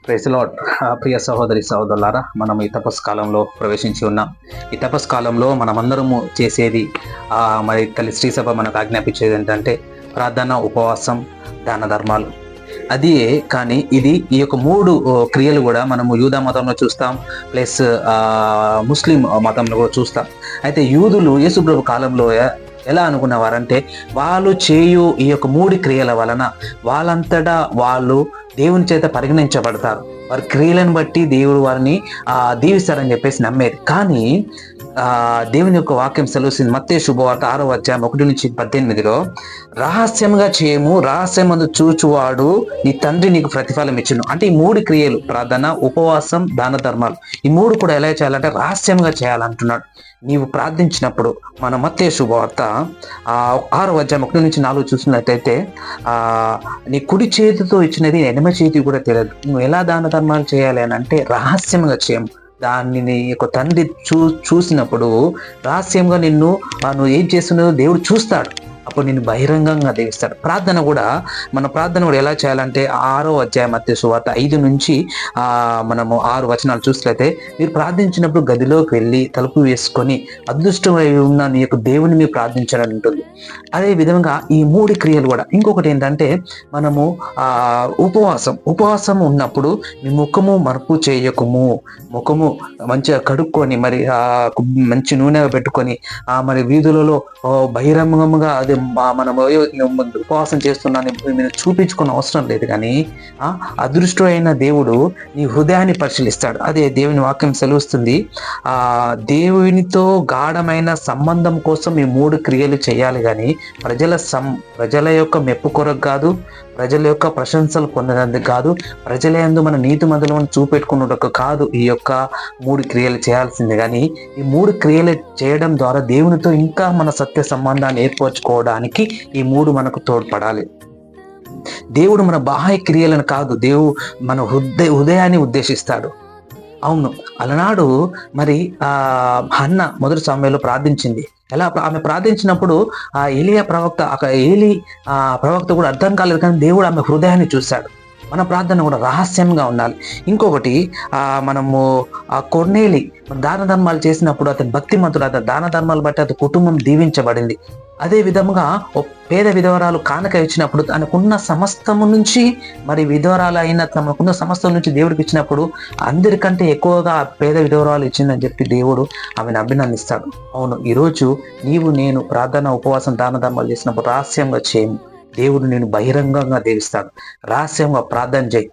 Praise lord. ప్రియ సహోదరి సహోదరులారా, మనం ఈ తపస్సు కాలంలో ప్రవేశించి ఉన్నాం. ఈ తపస్సు కాలంలో మనమందరము చేసేది మరి తల్లి శ్రీ సభ మనకు ఆజ్ఞాపించేది ఏంటంటే ప్రార్థన, ఉపవాసం, దాన ధర్మాలు. అది కానీ ఈ యొక్క 3 క్రియలు కూడా మనము యూదా మతంలో చూస్తాం, ప్లస్ ముస్లిం మతంలో కూడా చూస్తాం. అయితే యూదులు యేసుప్రభు కాలంలో ఎలా అనుకున్నవారంటే వాళ్ళు చేయు ఈ యొక్క 3 క్రియల వలన వాళ్ళంతటా వాళ్ళు దేవుని చేత పరిగణించబడతారు, వారి క్రియలను బట్టి దేవుడు వారిని దీవిస్తారని చెప్పేసి నమ్మేది. కానీ దేవుని యొక్క వాక్యం సెలవుస్తుంది. మత్తయి శుభవార్త 6వ అధ్యాయం 1-18లో రహస్యంగా చేయము, రహస్యమందు చూచువాడు నీ తండ్రి నీకు ప్రతిఫలం ఇచ్చును. అంటే ఈ 3 క్రియలు ప్రార్థన, ఉపవాసం, దాన ధర్మాలు, ఈ 3 కూడా ఎలా చేయాలంటే రహస్యంగా చేయాలంటున్నాడు. నీవు ప్రార్థించినప్పుడు మన మత్తయి శుభవార్త 6వ అధ్యాయం 1-4 చూసినట్టయితే నీ కుడి చేతితో ఇచ్చినది ఎడమ చేతి కూడా తెలియదు. నువ్వు ఎలా దాన ధర్మాలు చేయాలి అని అంటే రహస్యంగా చేయము. దాన్ని నీ యొక్క తండ్రి చూసినప్పుడు రహస్యంగా నువ్వు ఏం చేస్తున్నావో దేవుడు చూస్తాడు, అప్పుడు నేను బహిరంగంగా దీవిస్తాడు. మన ప్రార్థన కూడా ఎలా చేయాలంటే 6వ అధ్యాయం మత్తయి సువార్త 5 నుంచి మనము 6 వచనాలు చూసినట్లయితే మీరు ప్రార్థించినప్పుడు గదిలోకి వెళ్ళి తలుపు వేసుకొని అదృష్టమై ఉన్న నీ యొక్క దేవుని మీరు ప్రార్థించాలని ఉంటుంది. అదే విధంగా ఈ 3 క్రియలు కూడా. ఇంకొకటి ఏంటంటే మనము ఉపవాసం ఉన్నప్పుడు మీ ముఖము మరుపు చేయకము, ముఖము మంచిగా కడుక్కొని మరి మంచి నూనె పెట్టుకొని మరి వీధులలో బహిరంగంగా అది మనం ఉపవాసం చేస్తున్నాను మీరు చూపించుకున్న అవసరం లేదు. కానీ అదృష్టమైన దేవుడు నీ హృదయాన్ని పరిశీలిస్తాడు. అదే దేవుని వాక్యం సెలవుస్తుంది. దేవునితో గాఢమైన సంబంధం కోసం ఈ 3 క్రియలు చేయాలి, కానీ ప్రజల యొక్క మెప్పు కొరకు కాదు, ప్రజల యొక్క ప్రశంసలు పొందడానికి కాదు, ప్రజల యందు మన నీతిమంతులను చూపెట్టుకున్నట్టు కాదు ఈ యొక్క 3 క్రియలు చేయాల్సిందే. కానీ ఈ 3 క్రియలు చేయడం ద్వారా దేవునితో ఇంకా మన సత్య సంబంధాన్ని ఏర్పరచుకోవడానికి ఈ 3 మనకు తోడ్పడాలి. దేవుడు మన బాహ్య క్రియలను కాదు, దేవుడు మన హృదయాన్ని ఉద్దేశిస్తాడు. అవును, అలనాడు మరి హన్న మొదటి సమయంలో ప్రార్థించింది. ఎలా ఆమె ప్రార్థించినప్పుడు ఏలియా ప్రవక్త కూడా అర్థం కాలేదు, కానీ దేవుడు ఆమె హృదయాన్ని చూశాడు. మన ప్రార్థన కూడా రహస్యంగా ఉండాలి. ఇంకొకటి మనము కొర్నేలి దాన ధర్మాలు చేసినప్పుడు అతని భక్తిమంతుడు, అతని దాన ధర్మాలు బట్టి అతని కుటుంబం దీవించబడింది. అదే విధముగా పేద విధవరాలు కానుక ఇచ్చినప్పుడు తనకున్న సమస్తము నుంచి మరి విధవరాలు అయిన తనకున్న సమస్తం నుంచి దేవుడికి ఇచ్చినప్పుడు అందరికంటే ఎక్కువగా పేద విధవరాలు ఇచ్చిందని చెప్పి దేవుడు ఆమెను అభినందిస్తాడు. అవును, ఈరోజు నేను ప్రార్థన, ఉపవాసం, దాన ధర్మాలు చేసినప్పుడు రహస్యంగా చేయము, దేవుడు నేను బహిరంగంగా దీవిస్తాడు. రహస్యంగా ప్రార్థన చేయి.